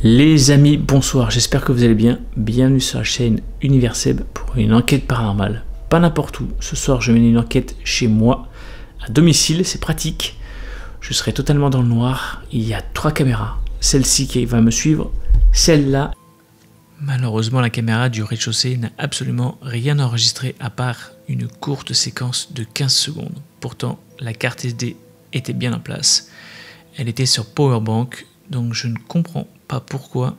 Les amis, bonsoir, j'espère que vous allez bien. Bienvenue sur la chaîne Universeb pour une enquête paranormale. Pas n'importe où, ce soir je mène une enquête chez moi, à domicile, c'est pratique. Je serai totalement dans le noir, il y a 3 caméras. Celle-ci qui va me suivre, celle-là. Malheureusement la caméra du rez-de-chaussée n'a absolument rien enregistré à part une courte séquence de 15 secondes. Pourtant la carte SD était bien en place. Elle était sur Powerbank, donc je ne comprends pas pourquoi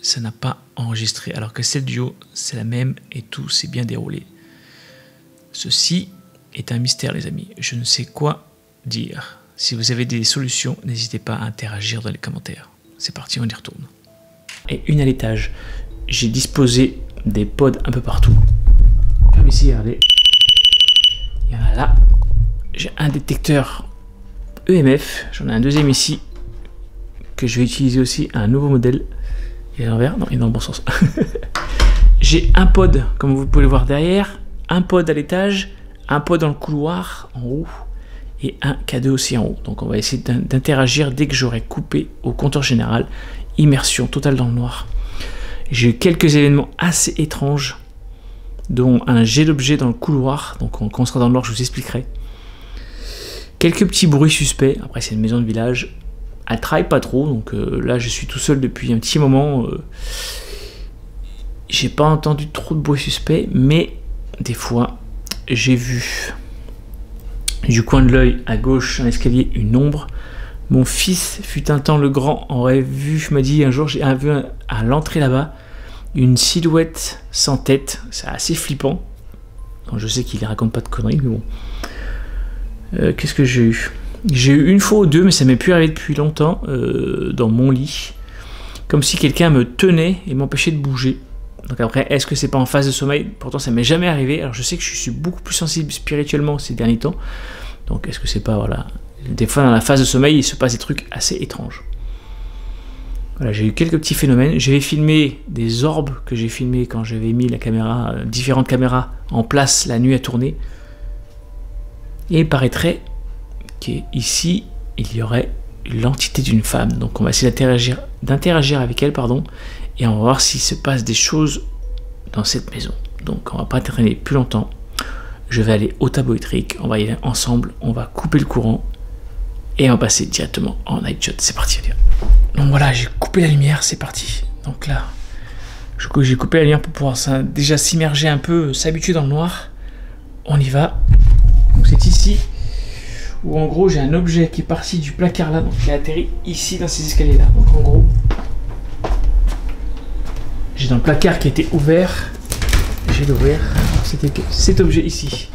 ça n'a pas enregistré, alors que celle du haut, c'est la même et tout s'est bien déroulé. Ceci est un mystère les amis, je ne sais quoi dire. Si vous avez des solutions, n'hésitez pas à interagir dans les commentaires. C'est parti, on y retourne. Et une à l'étage. J'ai disposé des pods un peu partout. Comme ici, regardez. Il y en a là. J'ai un détecteur EMF. J'en ai un deuxième ici. Que je vais utiliser aussi, un nouveau modèle. Il est à l'envers. Non, il est dans le bon sens. J'ai un pod, comme vous pouvez le voir derrière. Un pod à l'étage. Un pod dans le couloir, en haut. Et un K2 aussi en haut. Donc on va essayer d'interagir dès que j'aurai coupé au compteur général. Immersion totale dans le noir. J'ai eu quelques événements assez étranges, dont un jet d'objet dans le couloir. Donc quand on sera dans le noir, je vous expliquerai. Quelques petits bruits suspects. Après, c'est une maison de village. Elle travaille pas trop. Donc là, je suis tout seul depuis un petit moment. J'ai pas entendu trop de bruits suspects. Mais des fois, j'ai vu du coin de l'œil à gauche, un escalier, une ombre. Mon fils, fut un temps le grand, aurait vu, je me dis un jour, j'ai vu à l'entrée là-bas, une silhouette sans tête. C'est assez flippant. Bon, je sais qu'il ne raconte pas de conneries, mais bon. Qu'est-ce que j'ai eu? J'ai eu une fois ou deux, mais ça m'est plus arrivé depuis longtemps, dans mon lit. Comme si quelqu'un me tenait et m'empêchait de bouger. Donc après, est-ce que c'est pas en phase de sommeil? Pourtant, ça m'est jamais arrivé. Alors je sais que je suis beaucoup plus sensible spirituellement ces derniers temps. Donc est-ce que c'est pas, voilà... Des fois, dans la phase de sommeil, il se passe des trucs assez étranges. Voilà, j'ai eu quelques petits phénomènes. J'ai filmé des orbes que j'ai filmés quand j'avais mis la caméra, différentes caméras en place la nuit à tourner. Et il paraîtrait qu'ici, il y aurait l'entité d'une femme. Donc on va essayer d'interagir avec elle, pardon, et on va voir s'il se passe des choses dans cette maison. Donc on va pas traîner plus longtemps. Je vais aller au tableau électrique, on va y aller ensemble, on va couper le courant. Et on va passer directement en night shot. C'est parti. Donc voilà, j'ai coupé la lumière, c'est parti. Donc là, j'ai coupé la lumière pour pouvoir déjà s'immerger un peu, s'habituer dans le noir. On y va. Donc c'est ici où en gros j'ai un objet qui est parti du placard là, donc qui a atterri ici dans ces escaliers là. Donc en gros, j'ai dans le placard qui a été ouvert. J'ai l'ouvert. C'était cet objet ici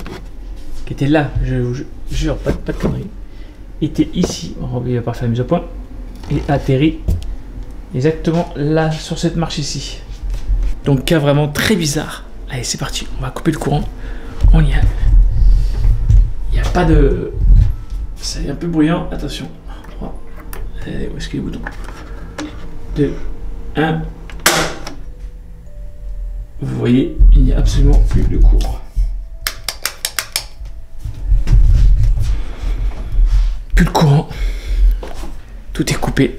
qui était là. Je vous jure, pas de conneries. Était ici, on va pas faire la mise au point, et atterri exactement là sur cette marche ici. Donc cas vraiment très bizarre. Allez, c'est parti, on va couper le courant. On y est. Il n'y a pas de... C'est un peu bruyant, attention. 3. Allez, où est-ce qu'il y a les boutons? 2, 1. Vous voyez, il n'y a absolument plus de courant. Plus de courant, tout est coupé,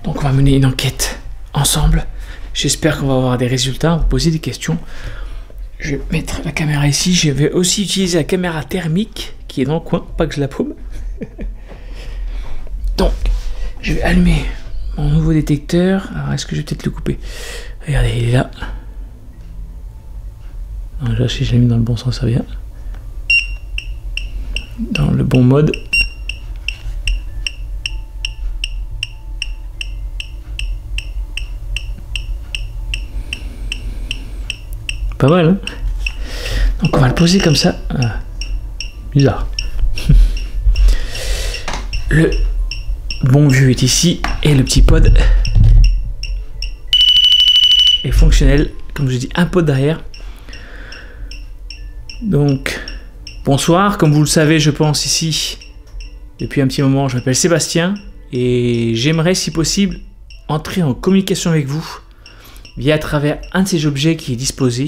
donc on va mener une enquête ensemble. J'espère qu'on va avoir des résultats, on va poser des questions. Je vais mettre la caméra ici, je vais aussi utiliser la caméra thermique qui est dans le coin, pas que je la paume. Donc, je vais allumer mon nouveau détecteur. Alors, est-ce que je vais peut-être le couper? Regardez, il est là. Donc, là, si je l'ai mis dans le bon sens, ça vient. Dans le bon mode. Pas mal, hein? Donc on va le poser comme ça. Ah, bizarre. Le bon vieux est ici et le petit pod est fonctionnel. Comme je dis, un pod derrière. Donc bonsoir, comme vous le savez, je pense ici depuis un petit moment. Je m'appelle Sébastien et j'aimerais, si possible, entrer en communication avec vous via à travers un de ces objets qui est disposé,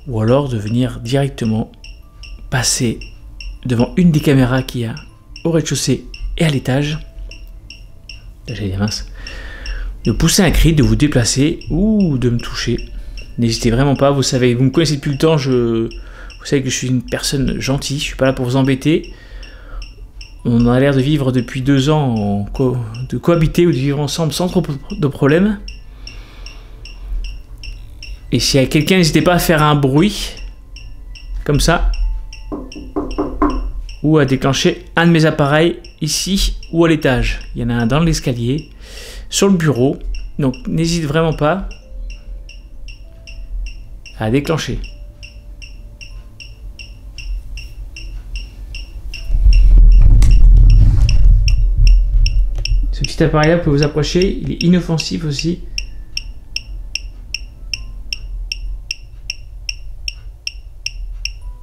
ou alors de venir directement passer devant une des caméras qu'il y a au rez-de-chaussée et à l'étage. J'allais dire mince. de pousser un cri, de vous déplacer ou de me toucher. N'hésitez vraiment pas, vous savez, vous me connaissez depuis le temps, vous savez que je suis une personne gentille, je suis pas là pour vous embêter. On a l'air de vivre depuis 2 ans, de cohabiter ou de vivre ensemble sans trop de problèmes. Et s'il y a quelqu'un, n'hésitez pas à faire un bruit, comme ça, ou à déclencher un de mes appareils ici ou à l'étage. Il y en a un dans l'escalier, sur le bureau, donc n'hésite vraiment pas à déclencher. Ce petit appareil là, vous pouvez vous approcher, il est inoffensif aussi.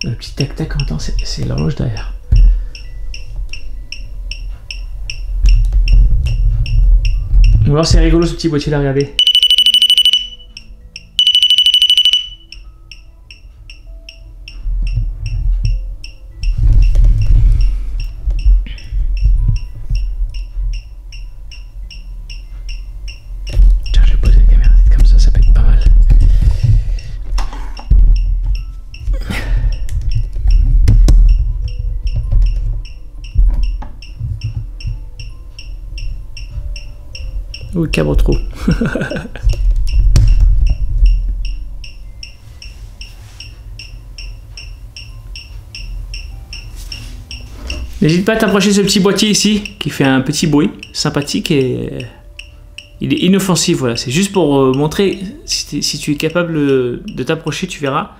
Le petit tac tac, attends, c'est l'horloge derrière. Ou alors c'est rigolo ce petit boîtier là, regardez. Tiens, je vais poser la caméra comme ça peut être pas mal. Ou le cabre trop. N'hésite pas à t'approcher de ce petit boîtier ici qui fait un petit bruit sympathique et il est inoffensif. Voilà, c'est juste pour montrer si tu es capable de t'approcher, tu verras.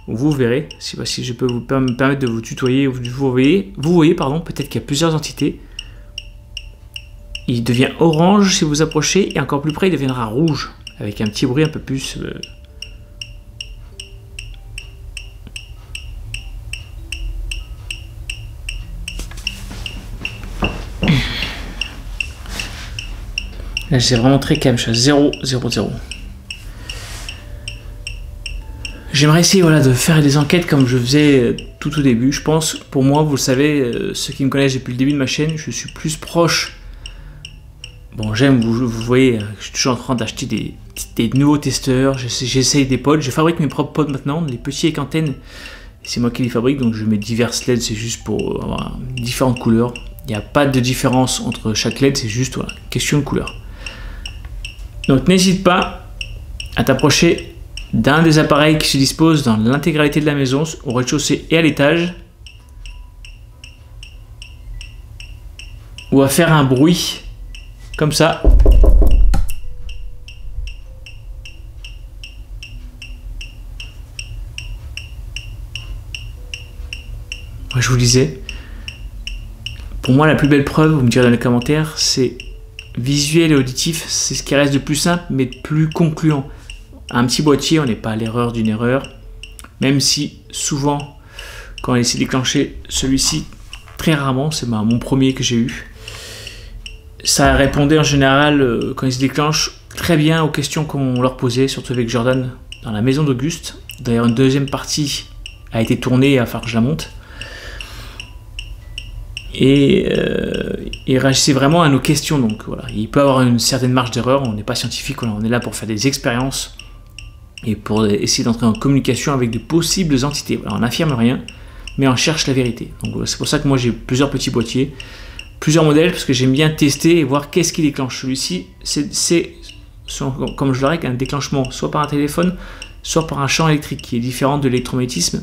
Vous verrez, si je peux me permettre de vous tutoyer, vous voyez, pardon, peut-être qu'il y a plusieurs entités. Il devient orange si vous approchez et encore plus près il deviendra rouge avec un petit bruit un peu plus... Là c'est vraiment très calme, je suis à 0, 0, 0. J'aimerais essayer de faire des enquêtes comme je faisais tout au début. Je pense, pour moi, vous le savez, ceux qui me connaissent depuis le début de ma chaîne, je suis plus proche. Bon, vous voyez, je suis toujours en train d'acheter des nouveaux testeurs, j'essaye des pods, je fabrique mes propres pods maintenant, les petits avec antenne, c'est moi qui les fabrique, donc je mets diverses LED, c'est juste pour avoir différentes couleurs. Il n'y a pas de différence entre chaque LED, c'est juste question de couleur. Donc n'hésite pas à t'approcher d'un des appareils qui se disposent dans l'intégralité de la maison, au rez-de-chaussée et à l'étage, ou à faire un bruit comme ça. Moi, je vous disais, pour moi la plus belle preuve, vous me direz dans les commentaires, c'est visuel et auditif, c'est ce qui reste de plus simple mais de plus concluant. Un petit boîtier, on n'est pas à l'erreur d'une erreur, même si souvent quand on essaie de déclencher celui-ci, très rarement, c'est mon premier que j'ai eu, ça répondait en général, quand ils se déclenchent, très bien aux questions qu'on leur posait, surtout avec Jordan dans la maison d'Auguste. D'ailleurs, une deuxième partie a été tournée, il va falloir que je la monte. Et il réagissait vraiment à nos questions. Donc voilà, il peut y avoir une certaine marge d'erreur, on n'est pas scientifique, on est là pour faire des expériences et pour essayer d'entrer en communication avec de possibles entités. Voilà, on n'affirme rien, mais on cherche la vérité. Donc c'est pour ça que moi j'ai plusieurs petits boîtiers, plusieurs modèles, parce que j'aime bien tester et voir qu'est-ce qui déclenche. Celui-ci, c'est comme je le règle, un déclenchement soit par un téléphone, soit par un champ électrique qui est différent de l'électromagnétisme,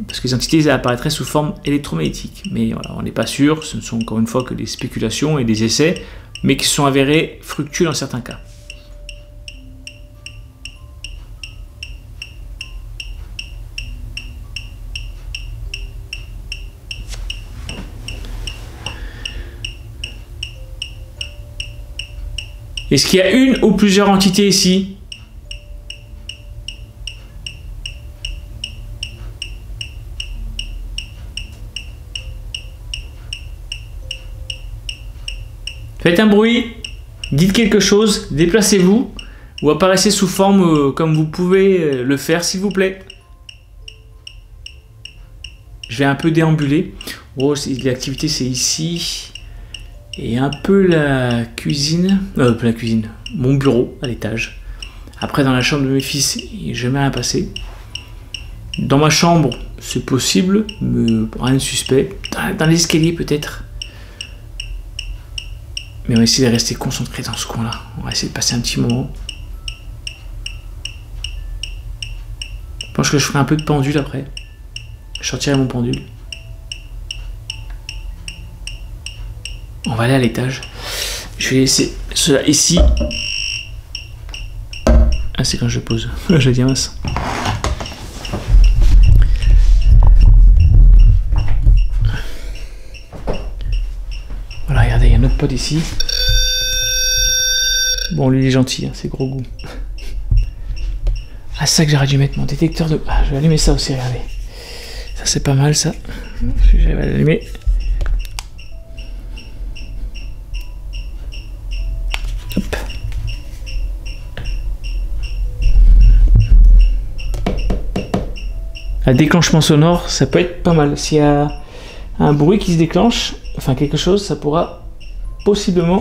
parce que les entités apparaîtraient sous forme électromagnétique. Mais voilà, on n'est pas sûr, ce ne sont encore une fois que des spéculations et des essais, mais qui sont avérés fructueux dans certains cas. Est-ce qu'il y a une ou plusieurs entités ici? Faites un bruit, dites quelque chose, déplacez-vous ou apparaissez sous forme comme vous pouvez le faire, s'il vous plaît. Je vais un peu déambuler. Oh, l'activité c'est ici. et un peu la cuisine, la cuisine, mon bureau à l'étage. Après, dans la chambre de mes fils, il n'est jamais rien passé. Dans ma chambre, c'est possible, mais rien de suspect. Dans l'escalier, peut-être. Mais on va essayer de rester concentré dans ce coin-là. On va essayer de passer un petit moment. Je pense que je ferai un peu de pendule après. Je sortirai mon pendule. On va aller à l'étage. Je vais laisser cela ici. Ah, c'est quand je pose. Je dis mince. Voilà, regardez, il y a un autre pote ici. Bon, lui il est gentil, hein, c'est gros goût. Ah, ça que j'aurais dû mettre mon détecteur de... Ah, je vais allumer ça aussi, regardez. Ça c'est pas mal ça. Je vais l'allumer. Hop. Un déclenchement sonore, ça peut être pas mal. S'il y a un bruit qui se déclenche, enfin quelque chose, ça pourra possiblement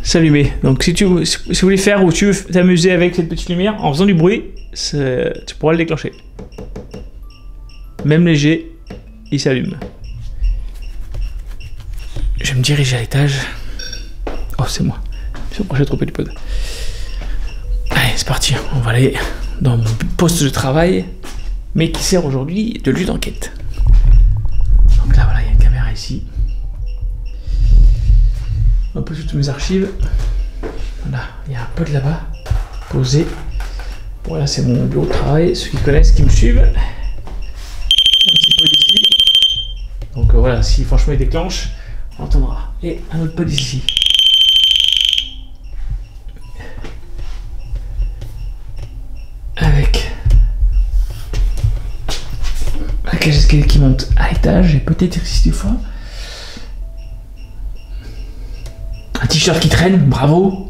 s'allumer. Donc si vous voulez faire ou tu veux t'amuser avec cette petite lumière, en faisant du bruit, tu pourras le déclencher. Même léger, il s'allume. Je vais me diriger à l'étage. Oh, c'est moi. Je vais trop du pod. Allez, c'est parti. On va aller dans mon poste de travail, mais qui sert aujourd'hui de lieu d'enquête. Donc là, voilà, il y a une caméra ici. Un peu toutes mes archives. Voilà, il y a un pod là-bas, posé. Voilà, c'est mon bureau de travail. Ceux qui connaissent, qui me suivent. Un petit pod ici. Donc voilà, si franchement il déclenche, on entendra. Et un autre pod ici. Avec la cage d'escalier qui monte à l'étage et peut-être ici des fois. Un t-shirt qui traîne, bravo.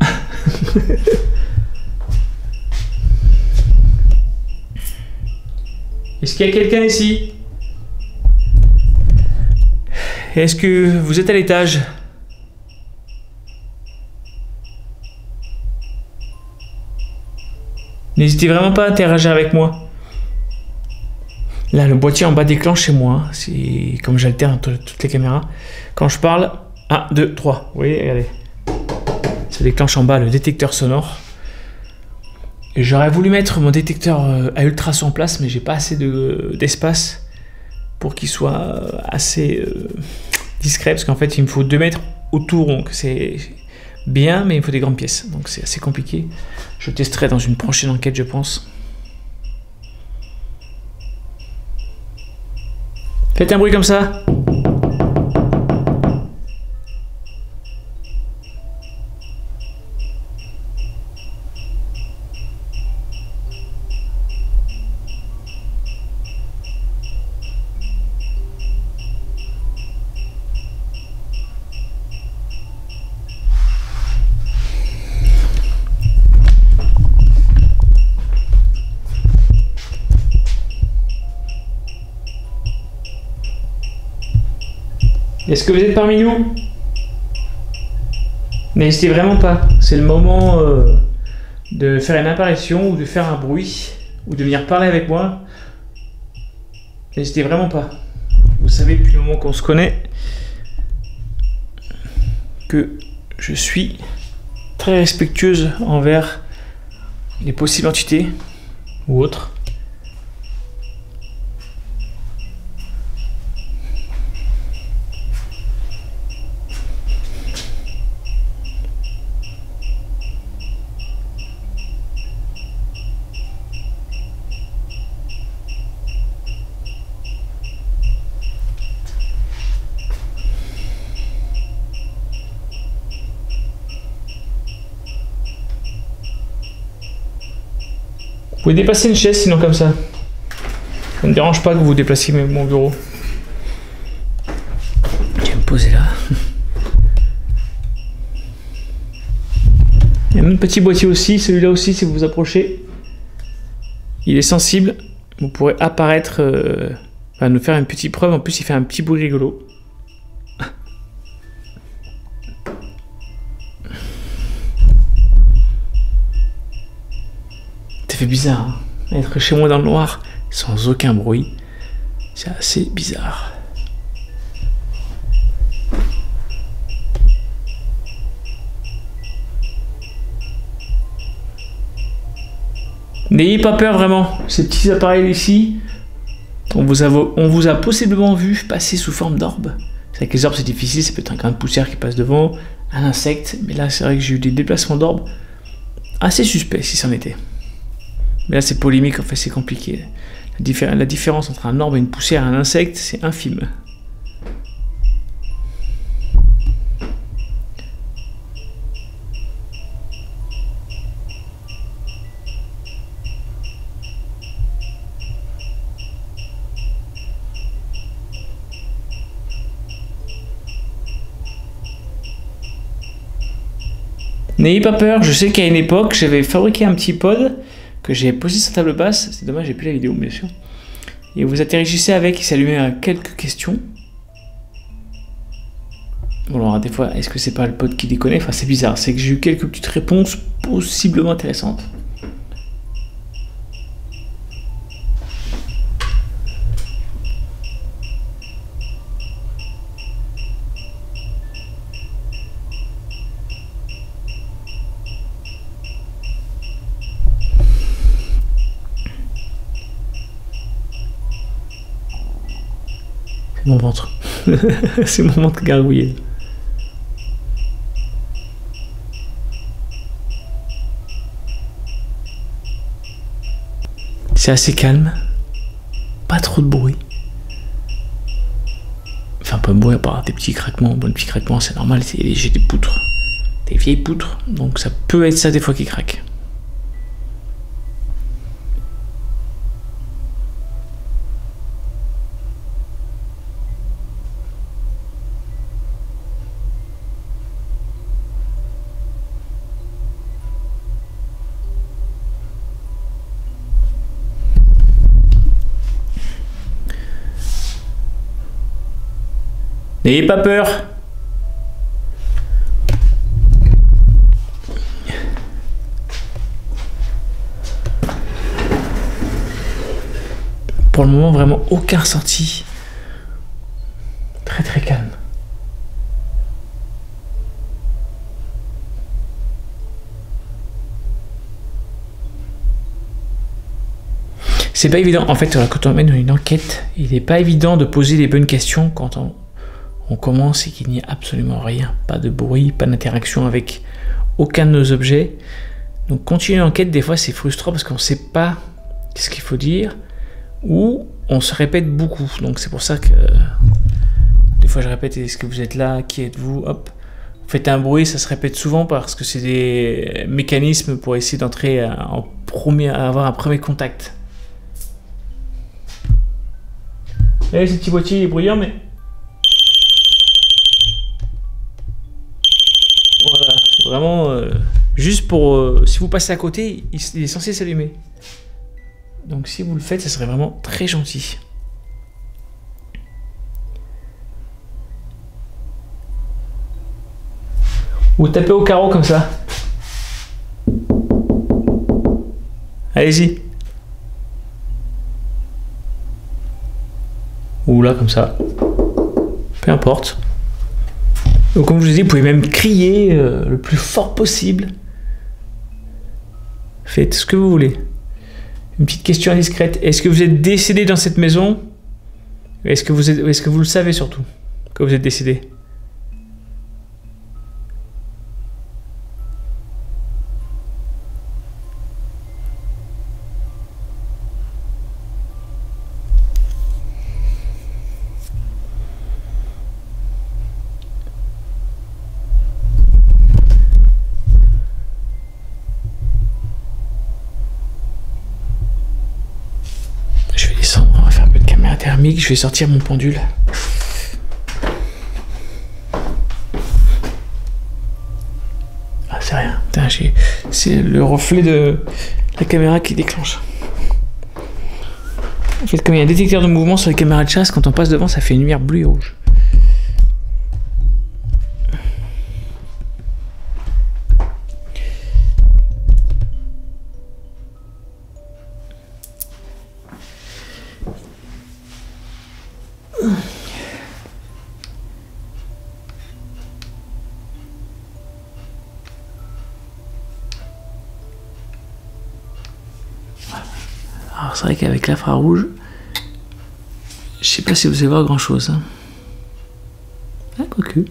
Est-ce qu'il y a quelqu'un ici? Est-ce que vous êtes à l'étage? N'hésitez vraiment pas à interagir avec moi. Là, le boîtier en bas déclenche chez moi. C'est comme j'alterne entre toutes les caméras. Quand je parle, 1, 2, 3. Vous voyez, regardez. Ça déclenche en bas le détecteur sonore. J'aurais voulu mettre mon détecteur à ultrasons en place, mais j'ai pas assez d'espace pour qu'il soit assez discret. Parce qu'en fait, il me faut 2 mètres autour. Donc c'est bien, mais il me faut des grandes pièces. Donc c'est assez compliqué. Je testerai dans une prochaine enquête, je pense. Faites un bruit comme ça. Est-ce que vous êtes parmi nous? N'hésitez vraiment pas. C'est le moment de faire une apparition ou de faire un bruit ou de venir parler avec moi. N'hésitez vraiment pas. Vous savez depuis le moment qu'on se connaît que je suis très respectueuse envers les possibles entités ou autres. Vous pouvez déplacer une chaise sinon comme ça. Ça ne me dérange pas que vous déplaciez mon bureau. Je vais me poser là. Il y a un petit boîtier aussi, celui-là aussi si vous vous approchez. Il est sensible, vous pourrez apparaître, nous faire une petite preuve, en plus il fait un petit bruit rigolo. ça fait bizarre, hein. Être chez moi dans le noir, sans aucun bruit, c'est assez bizarre. N'ayez pas peur vraiment, ces petits appareils ici, on vous a possiblement vu passer sous forme d'orbe. C'est vrai que les orbes c'est difficile, ça peut être un grain de poussière qui passe devant, un insecte, mais là c'est vrai que j'ai eu des déplacements d'orbes assez suspects si c'en était. Mais là c'est polémique, en fait c'est compliqué. La différence entre un orbe et une poussière et un insecte, c'est infime. N'ayez pas peur, je sais qu'à une époque, j'avais fabriqué un petit pod que j'ai posé sur table basse. C'est dommage, j'ai plus la vidéo, bien sûr. Et vous interagissez avec, il s'allumait à quelques questions. Bon, alors des fois, est-ce que c'est pas le pod qui déconne? Enfin, c'est bizarre, c'est que j'ai eu quelques petites réponses possiblement intéressantes. Mon ventre. C'est mon ventre gargouillé. C'est assez calme. Pas trop de bruit. Enfin, pas de bruit à part des petits craquements. Bon, les petits craquements, c'est normal. J'ai des poutres. Des vieilles poutres. Donc ça peut être ça des fois qui craque. N'ayez pas peur. Pour le moment, vraiment aucun ressenti. Très très calme. C'est pas évident. En fait, quand on mène une enquête, il n'est pas évident de poser les bonnes questions quand on commence et qu'il n'y a absolument rien. Pas de bruit, pas d'interaction avec aucun de nos objets. Donc continuer l'enquête, des fois, c'est frustrant parce qu'on ne sait pas ce qu'il faut dire ou on se répète beaucoup. Donc c'est pour ça que des fois je répète, est-ce que vous êtes là? Qui êtes-vous? Hop. Faites un bruit, ça se répète souvent parce que c'est des mécanismes pour essayer d'entrer à avoir un premier contact. Et ce petit boîtier est bruyant, mais... Voilà, c'est vraiment juste pour... si vous passez à côté, il est censé s'allumer. Donc si vous le faites, ça serait vraiment très gentil. Ou tapez au carreau comme ça. Allez-y. Ou là comme ça. Peu importe. Donc comme je vous ai dit, vous pouvez même crier le plus fort possible. Faites ce que vous voulez. Une petite question indiscrète. Est-ce que vous êtes décédé dans cette maison? Est-ce que vous le savez surtout que vous êtes décédé? Thermique, je vais sortir mon pendule. Ah, c'est rien. C'est le reflet de la caméra qui déclenche. En fait, comme il y a un détecteur de mouvement sur les caméras de chasse, quand on passe devant, ça fait une lumière bleue et rouge. c'est vrai qu'avec l'infrarouge, je sais pas si vous allez voir grand chose. Hein. Ah, quoique.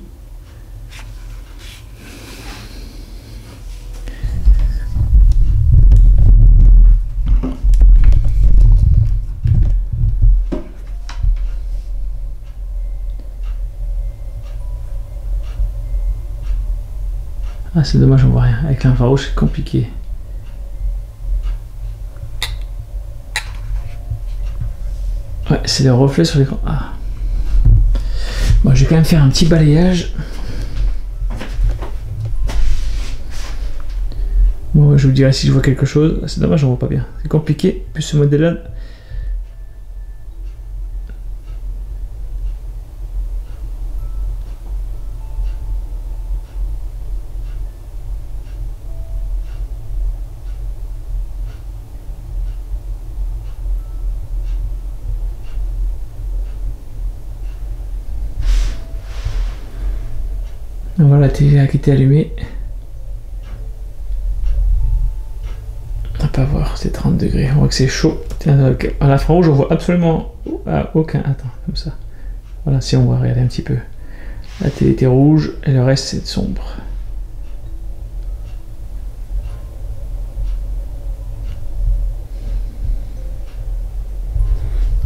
Ah, c'est dommage, on voit rien. Avec l'infrarouge, c'est compliqué. Ouais, c'est les reflets sur l'écran. Ah. Bon, je vais quand même faire un petit balayage. Bon, je vous dirai si je vois quelque chose. C'est dommage, on voit pas bien. C'est compliqué. Plus ce modèle-là. Voilà, la télé qui était allumée. On va pas voir, c'est 30 degrés. On voit que c'est chaud. À l'infrarouge, on voit absolument aucun. Attends, comme ça. Voilà, si on va regarder un petit peu. La télé était rouge et le reste c'est sombre.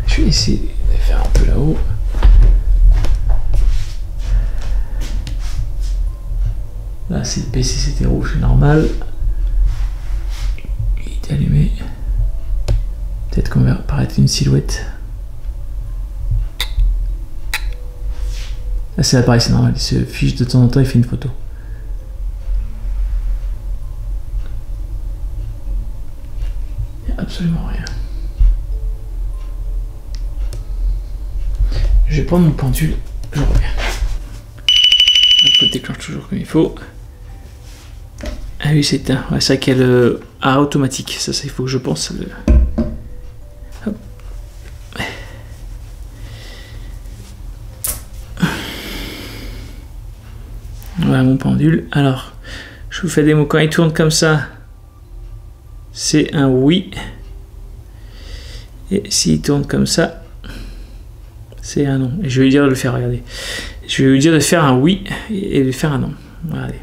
Je vais essayer de faire un peu là-haut. Là, c'est le PC, c'était rouge, c'est normal. Il est allumé. Peut-être qu'on va apparaître une silhouette. Là, c'est l'appareil, c'est normal. Il se fiche de temps en temps, il fait une photo. Il n'y a absolument rien. Je vais prendre mon pendule, je reviens. On déclenche toujours comme il faut. Ah oui, c'est éteint. Ouais, c'est vrai qu'il y a le A automatique. Ça, il faut que je pense. Hop. Voilà mon pendule. Alors, je vous fais des mots. Quand il tourne comme ça, c'est un oui. Et s'il tourne comme ça, c'est un non. Et je vais lui dire de le faire, regardez. Je vais lui dire de faire un oui et de faire un non. Regardez.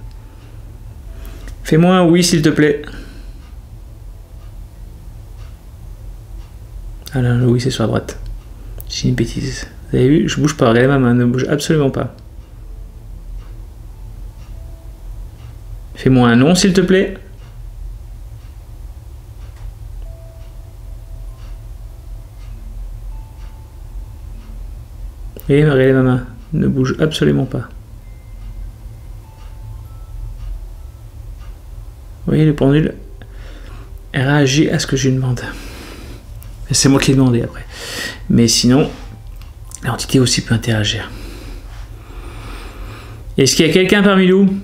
Fais-moi un oui, s'il te plaît. Ah là, le oui, c'est sur la droite. J'ai une bêtise. Vous avez vu, je bouge pas. Regardez ma main, ne bouge absolument pas. Fais-moi un non, s'il te plaît. Et regardez ma main, ne bouge absolument pas. Vous voyez, le pendule réagit à ce que je lui demande. C'est moi qui ai demandé après. Mais sinon, l'entité aussi peut interagir. Est-ce qu'il y a quelqu'un parmi nous?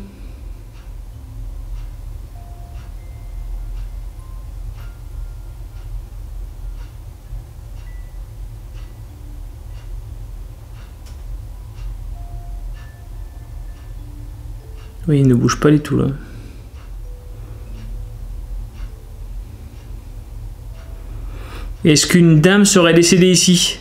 Oui, il ne bouge pas du tout là. Est-ce qu'une dame serait décédée ici?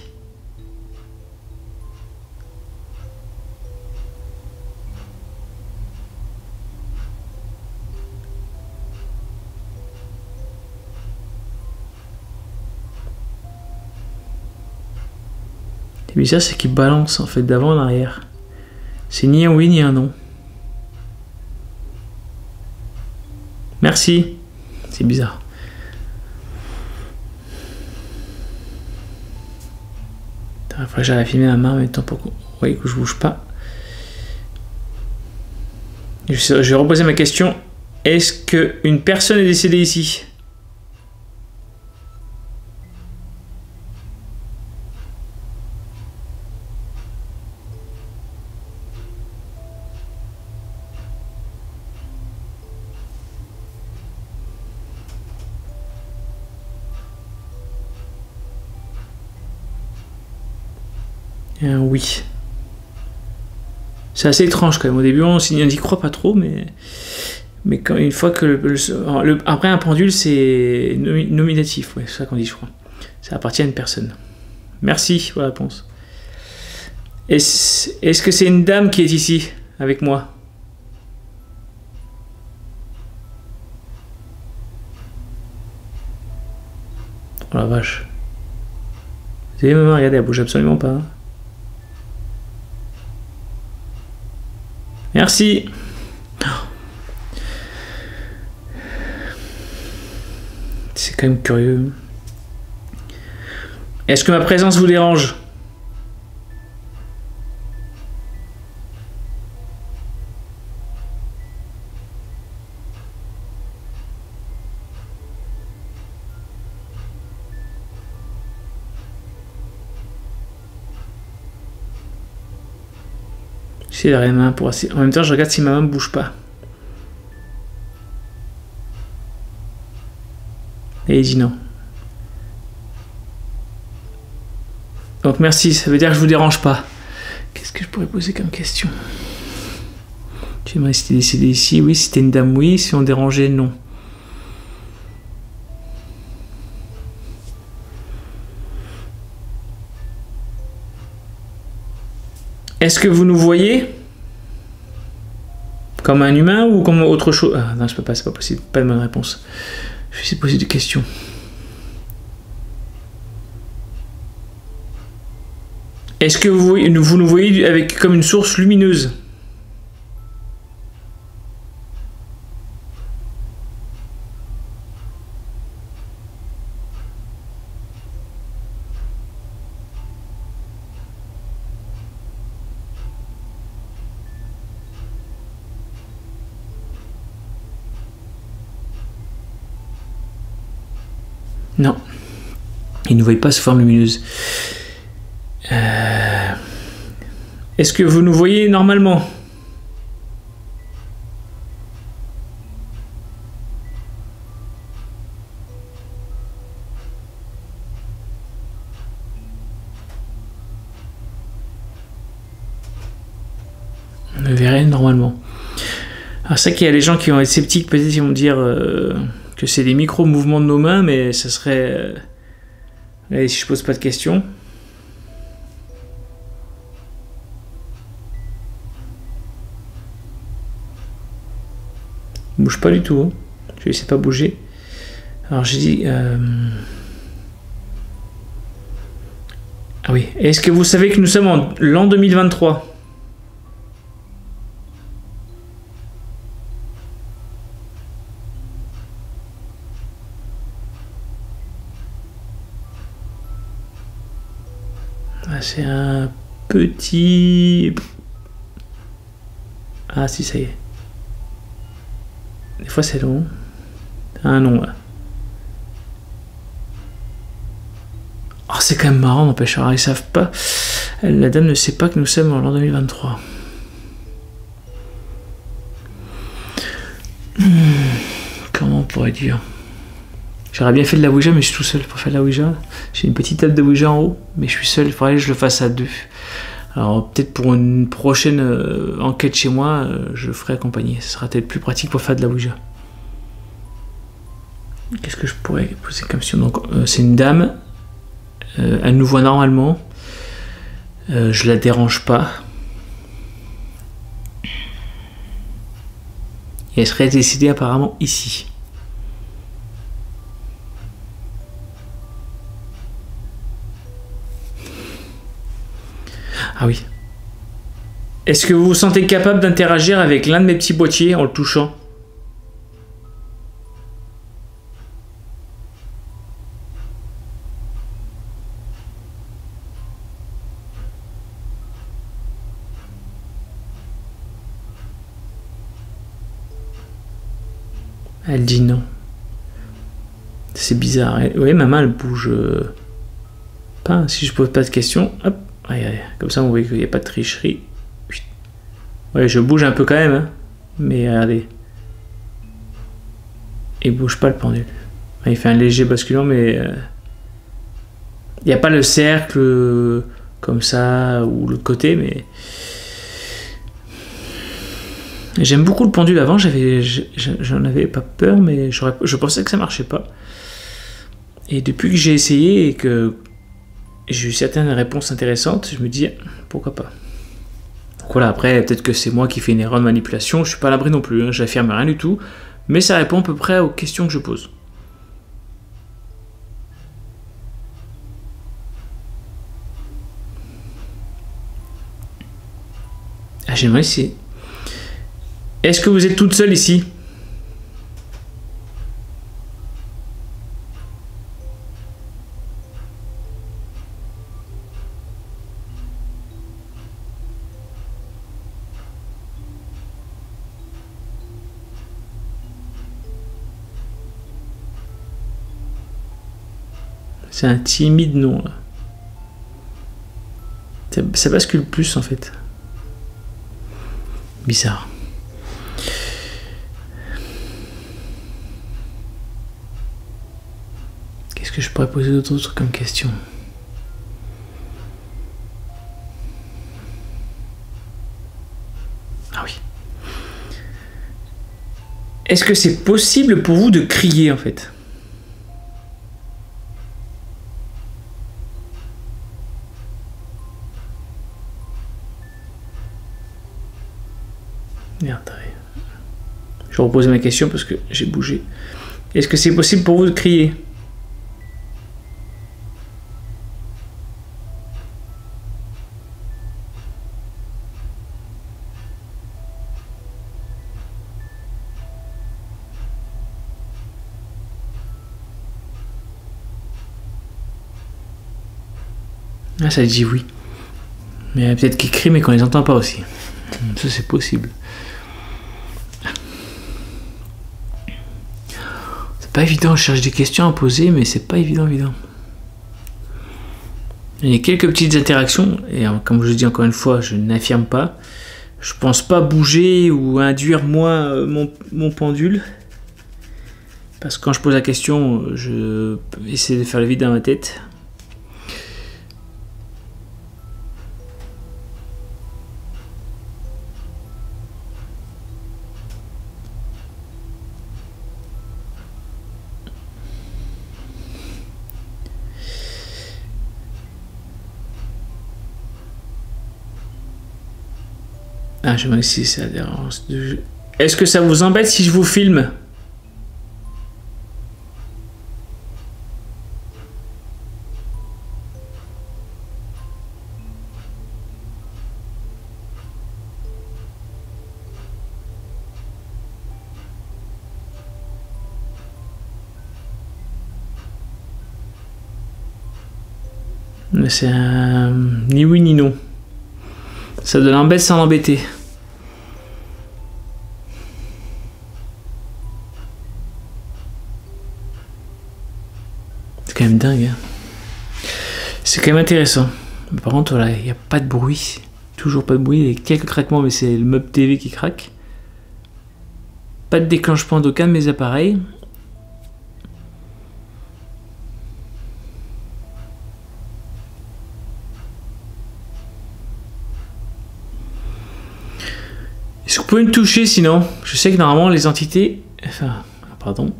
C'est bizarre, c'est qu'il balance en fait d'avant en arrière. C'est ni un oui ni un non. Merci. C'est bizarre. Il faudrait que j'aille filmer ma main en même temps pour que vous voyez que je bouge pas. Je vais reposer ma question. Est-ce qu'une personne est décédée ici? Oui. C'est assez étrange quand même. Au début, on n'y croit pas trop, mais quand, une fois que après un pendule, c'est nominatif, ouais, c'est ça qu'on dit, je crois. Ça appartient à une personne. Merci pour la réponse. Est-ce que c'est une dame qui est ici avec moi? Oh la vache. Vous avez maman, regardez, elle bouge absolument pas. Hein. Merci. C'est quand même curieux. Est-ce que ma présence vous dérange? J'ai la main pour assis. En même temps, je regarde si ma main ne bouge pas. Et il dit non. Donc merci, ça veut dire que je vous dérange pas. Qu'est-ce que je pourrais poser comme question? J'aimerais si t'es décédé ici, oui. Si t'es une dame, oui. Si on dérangeait, non. Est-ce que vous nous voyez comme un humain ou comme autre chose? Ah non, je peux pas, c'est pas possible. Pas de bonne réponse. Je vais essayer de poser des questions. Est-ce que vous nous voyez avec comme une source lumineuse? Non. Ils ne voient pas sous forme lumineuse. Est-ce que vous nous voyez normalement? On me verrait normalement. Alors c'est vrai qu'il y a des gens qui vont être sceptiques, peut-être ils vont dire que c'est des micro-mouvements de nos mains, mais ça serait... Allez, si je pose pas de questions... Bouge pas du tout. Hein. Je vais essayer de pas bouger. Alors j'ai dit... Ah oui. Est-ce que vous savez que nous sommes en l'an 2023? Ah, c'est un petit... Ah si, ça y est. Des fois c'est long. Ah non, là. Oh, c'est quand même marrant, n'empêche. Alors, ils savent pas. La dame ne sait pas que nous sommes en l'an 2023. Comment on pourrait dire? J'aurais bien fait de la Ouija, mais je suis tout seul pour faire de la Ouija. J'ai une petite table de Ouija en haut, mais je suis seul. Il faudrait que je le fasse à deux. Alors peut-être pour une prochaine enquête chez moi, je le ferai accompagner. Ce sera peut-être plus pratique pour faire de la Ouija. Qu'est-ce que je pourrais poser comme question? Donc c'est une dame. Elle nous voit normalement. Je la dérange pas. Et elle serait décédée apparemment ici. Ah oui. Est-ce que vous vous sentez capable d'interagir avec l'un de mes petits boîtiers en le touchant? Elle dit non. C'est bizarre. Oui, ma main elle bouge pas. Si je pose pas de questions, hop. Comme ça, on voit qu'il n'y a pas de tricherie. Ouais, je bouge un peu quand même, hein. Mais regardez. Il bouge pas le pendule. Il fait un léger basculement, mais il n'y a pas le cercle comme ça ou l'autre côté, mais j'aime beaucoup le pendule. Avant, j'en avais pas peur, mais je pensais que ça marchait pas. Et depuis que j'ai essayé et que j'ai eu certaines réponses intéressantes, je me dis pourquoi pas. Donc voilà, après peut-être que c'est moi qui fais une erreur de manipulation, je suis pas à l'abri non plus, hein, j'affirme rien du tout, mais ça répond à peu près aux questions que je pose. Ah, j'aimerais essayer. Est-ce que vous êtes toute seule ici? C'est un timide non là. Ça bascule plus en fait. Bizarre. Qu'est-ce que je pourrais poser d'autres comme question? Ah oui. Est-ce que c'est possible pour vous de crier en fait? Merde, je vais reposer ma question parce que j'ai bougé. Est-ce que c'est possible pour vous de crier? Ah, ça dit oui. Mais peut-être qu'ils crient mais qu'on les entend pas aussi. Ça c'est possible. C'est pas évident, je cherche des questions à poser mais c'est pas évident. Il y a quelques petites interactions et comme je le dis encore une fois, je n'affirme pas. Je pense pas bouger ou induire moi mon pendule. Parce que quand je pose la question, je essaie de faire le vide dans ma tête. Ah, je vois si ça dérange. Est-ce que ça vous embête si je vous filme? C'est un ni oui ni non. Ça de l'embête sans l'embêter. C'est quand même dingue. Hein. C'est quand même intéressant. Mais par contre, voilà, il n'y a pas de bruit. Toujours pas de bruit. Il y a quelques craquements, mais c'est le meuble TV qui craque. Pas de déclenchement d'aucun de mes appareils. Est-ce que vous pouvez me toucher sinon? Je sais que normalement les entités... Enfin, pardon.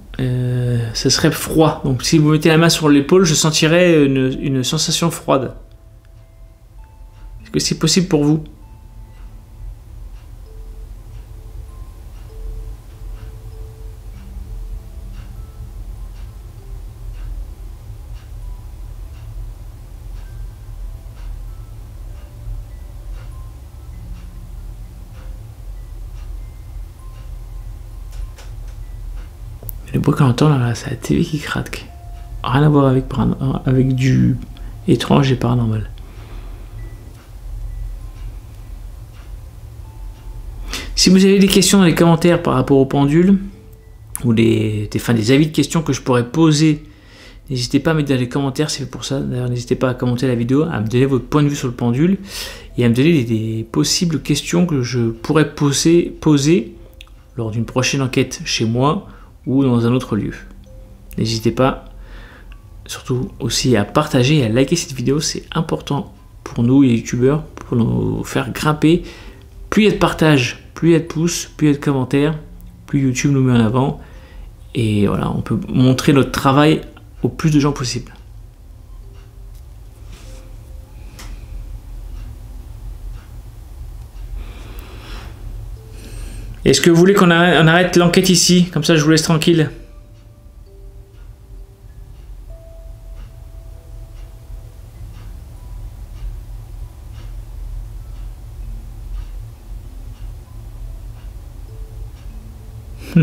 Ça serait froid. Donc si vous mettez la main sur l'épaule, je sentirais une sensation froide. Est-ce que c'est possible pour vous? Le bruit qu'on entend là, c'est la TV qui craque. Rien à voir avec du étrange et paranormal. Si vous avez des questions dans les commentaires par rapport au pendule, ou des avis de questions que je pourrais poser, n'hésitez pas à mettre dans les commentaires, c'est pour ça. D'ailleurs, n'hésitez pas à commenter la vidéo, à me donner votre point de vue sur le pendule, et à me donner des possibles questions que je pourrais poser lors d'une prochaine enquête chez moi, ou dans un autre lieu. N'hésitez pas surtout aussi à partager et à liker cette vidéo, c'est important pour nous les youtubeurs, pour nous faire grimper. Plus il y a de partage, plus il y a de pouces, plus il y a de commentaires, plus YouTube nous met en avant, et voilà, on peut montrer notre travail au plus de gens possible. Est-ce que vous voulez qu'on arrête l'enquête ici? Comme ça, je vous laisse tranquille.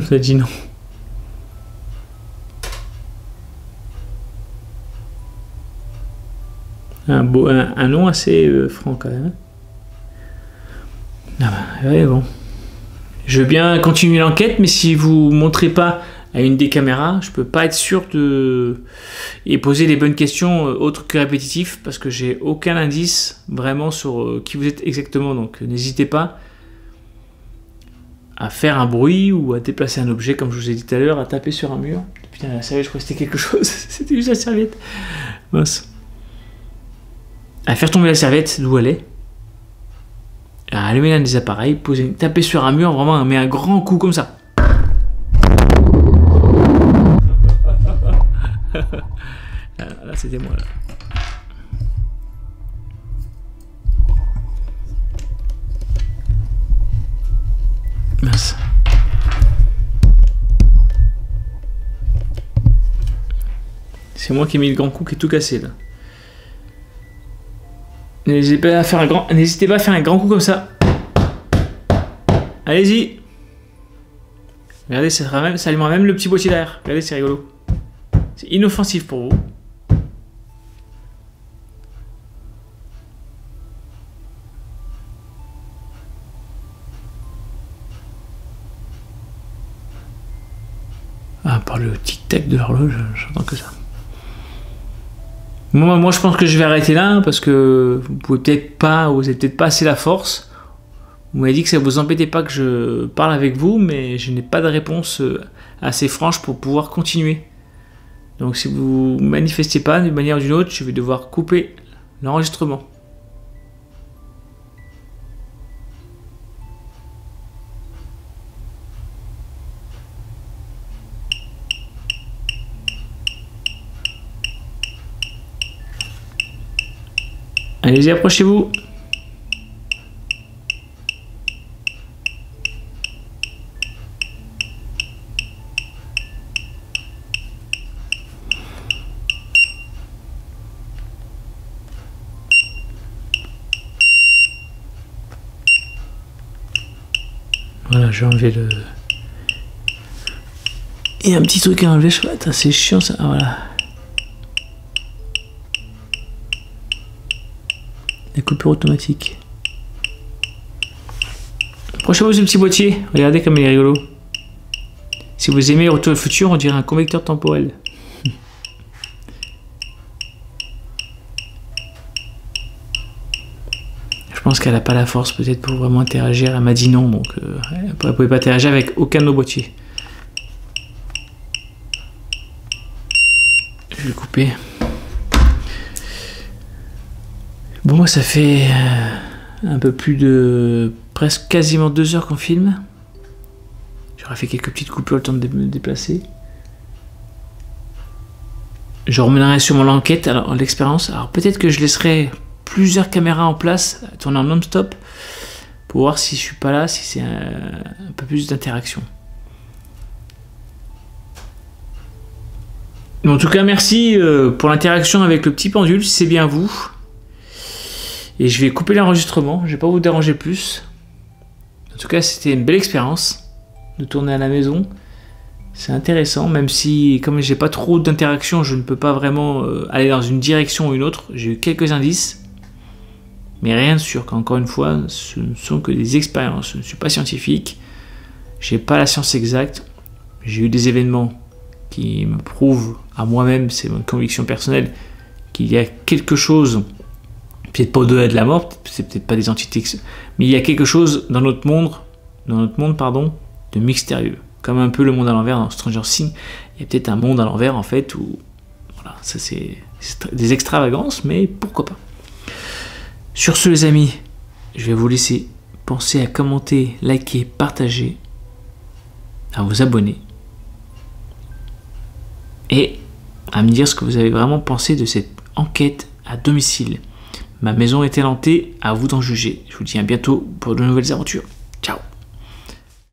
Ça dit non. Un nom assez franc quand même. Ah bah, ouais, bon. Je veux bien continuer l'enquête, mais si vous ne montrez pas à une des caméras, je peux pas être sûr de... et poser les bonnes questions autres que répétitifs, parce que j'ai aucun indice vraiment sur qui vous êtes exactement. Donc n'hésitez pas à faire un bruit ou à déplacer un objet, comme je vous ai dit tout à l'heure, à taper sur un mur. Putain, la serviette, je crois que c'était quelque chose. C'était juste la serviette. Mince. À faire tomber la serviette d'où elle est. À allumer l'un des appareils, taper sur un mur, vraiment, mais un grand coup comme ça. Là c'était moi là. Mince. C'est moi qui ai mis le grand coup qui est tout cassé là. N'hésitez pas à faire un grand coup comme ça. Allez-y. Regardez, ça allumera même le petit boîtier derrière. Regardez, c'est rigolo. C'est inoffensif pour vous. Ah, par le tic-tac de l'horloge, j'entends que ça. Moi, je pense que je vais arrêter là parce que vous n'avez peut-être pas assez la force. Vous m'avez dit que ça vous embêtait pas que je parle avec vous, mais je n'ai pas de réponse assez franche pour pouvoir continuer. Donc si vous ne manifestez pas d'une manière ou d'une autre, je vais devoir couper l'enregistrement. Allez-y, approchez-vous. Voilà, j'ai enlevé le... Il y a un petit truc à enlever, je crois. C'est chiant ça. Ah, voilà. La coupure automatique. Approchez-vous ce petit boîtier. Regardez comme il est rigolo. Si vous aimez Retour au futur, on dirait un convecteur temporel. Je pense qu'elle n'a pas la force peut-être pour vraiment interagir. Elle m'a dit non, donc elle ne pouvait pas interagir avec aucun de nos boîtiers. Je vais le couper. Bon, moi ça fait un peu plus de... presque quasiment 2 heures qu'on filme. J'aurais fait quelques petites coupures le temps de me déplacer. Je reviendrai sur mon enquête, alors l'expérience. Alors peut-être que je laisserai plusieurs caméras en place, tourner en non-stop, pour voir si je suis pas là, si c'est un peu plus d'interaction. En tout cas, merci pour l'interaction avec le petit pendule, si c'est bien vous. Et je vais couper l'enregistrement, je vais pas vous déranger plus. En tout cas, c'était une belle expérience de tourner à la maison. C'est intéressant, même si, comme j'ai pas trop d'interaction, je ne peux pas vraiment aller dans une direction ou une autre. J'ai eu quelques indices, mais rien de sûr. Encore une fois, ce ne sont que des expériences. Je ne suis pas scientifique, j'ai pas la science exacte. J'ai eu des événements qui me prouvent à moi-même, c'est ma conviction personnelle, qu'il y a quelque chose, peut-être pas au-delà de la mort, c'est peut-être pas des entités, mais il y a quelque chose dans notre monde, de mystérieux. Comme un peu le monde à l'envers dans Stranger Things, il y a peut-être un monde à l'envers en fait où, voilà, ça c'est des extravagances, mais pourquoi pas. Sur ce les amis, je vais vous laisser penser à commenter, liker, partager, à vous abonner et à me dire ce que vous avez vraiment pensé de cette enquête à domicile. Ma maison est-elle hantée? À vous d'en juger. Je vous dis à bientôt pour de nouvelles aventures. Ciao!